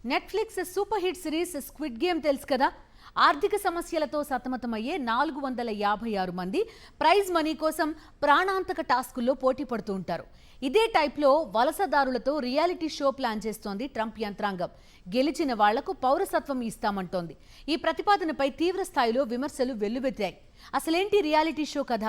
Netflix super hit series squid game తెలుసు కదా. ఆర్థిక సమస్యలతో సతమతమయ్యే 456 మంది ప్రైజ్ మనీ కోసం ప్రాణాంతక టాస్కుల్లో పోటీ పడుతూ ఉంటారు. ఇదే టైప్లో వలసదారులతో రియాలిటీ షో ప్లాన్ చేస్తోంది ట్రంప్ యంత్రాంగం. గెలిచిన వాళ్లకు పౌరసత్వం ఇస్తామంటోంది. ఈ ప్రతిపాదనపై తీవ్ర స్థాయిలో విమర్శలు వెల్లువెత్తాయి. అసలేంటి రియాలిటీ షో కథ?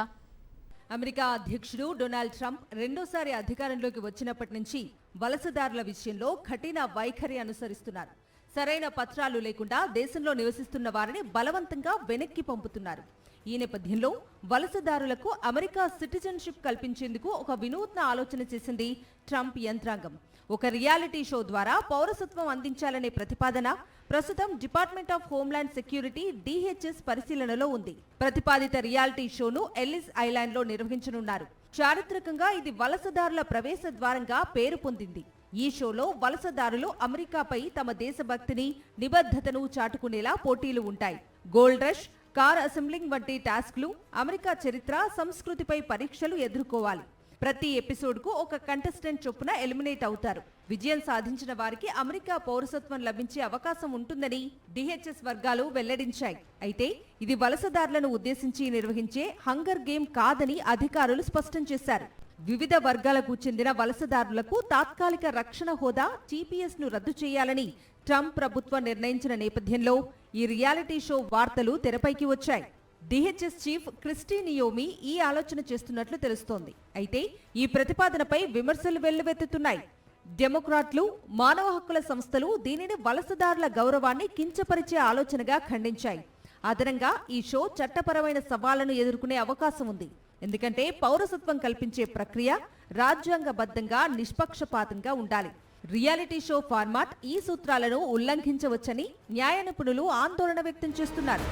అమెరికా అధ్యక్షుడు డొనాల్డ్ ట్రంప్ రెండోసారి అధికారంలోకి వచ్చినప్పటి నుంచి వలసదారుల విషయంలో కఠిన వైఖరి అనుసరిస్తున్నారు. సరైన పత్రాలు లేకుండా దేశంలో నివసిస్తున్న వారిని బలవంతంగా వెనక్కి పంపుతున్నారు. ఈ నేపథ్యంలో వలసదారులకు అమెరికా సిటిజన్షిప్ కల్పించేందుకు ఒక వినూత్న ఆలోచన చేసింది ట్రంప్ యంత్రాంగం. ఒక రియాలిటీ షో ద్వారా పౌరసత్వం అందించాలనే ప్రతిపాదన ప్రస్తుతం department of homeland security DHS పరిశీలనలో ఉంది. ప్రతిపాదిత రియాలిటీ షోను ఎల్లిస్ ఐలాండ్ లో నిర్వహించనున్నారు. చారిత్రకంగా ఇది వలసదారుల ప్రవేశ ద్వారంగా పేరు పొందింది. ఈ షోలో వలసదారులు అమెరికాపై తమ దేశభక్తిని, నిబద్ధతను చాటుకునేలా పోటీలు ఉంటాయి. గోల్డ్ రష్, కార్ అసెంబ్లింగ్ వంటి టాస్క్లు, అమెరికా చరిత్ర, సంస్కృతిపై పరీక్షలు ఎదుర్కోవాలి. ప్రతి ఎపిసోడ్కు ఒక కంటెస్టెంట్ చొప్పున ఎలిమినేట్ అవుతారు. విజయం సాధించిన వారికి అమెరికా పౌరసత్వం లభించే అవకాశం ఉంటుందని DHS వర్గాలు వెల్లడించాయి. అయితే ఇది వలసదారులను ఉద్దేశించి నిర్వహించే హంగర్ గేమ్ కాదని అధికారులు స్పష్టం చేశారు. వివిధ వర్గాలకు చెందిన వలసదారులకు తాత్కాలిక రక్షణ హోదా, TPS ను రద్దు చేయాలని ట్రంప్ ప్రభుత్వం నిర్ణయించిన నేపథ్యంలో ఈ రియాలిటీ షో వార్తలు తెరపైకి వచ్చాయి. DHS చీఫ్ క్రిస్టీ నియోమి ఈ ఆలోచన చేస్తున్నట్లు తెలుస్తోంది. అయితే ఈ ప్రతిపాదనపై విమర్శలు వెల్లువెత్తుతున్నాయి. డెమోక్రాట్లు, మానవ హక్కుల సంస్థలు దీనిని వలసదారుల గౌరవాన్ని కించపరిచే ఆలోచనగా ఖండించాయి. అదనంగా ఈ షో చట్టపరమైన సవాళ్లను ఎదుర్కొనే అవకాశం ఉంది. ఎందుకంటే పౌరసత్వం కల్పించే ప్రక్రియ రాజ్యాంగబద్ధంగా, నిష్పక్షపాతంగా ఉండాలి. రియాలిటీ షో ఫార్మాట్ ఈ సూత్రాలను ఉల్లంఘించవచ్చని న్యాయ నిపుణులు ఆందోళన వ్యక్తం చేస్తున్నారు.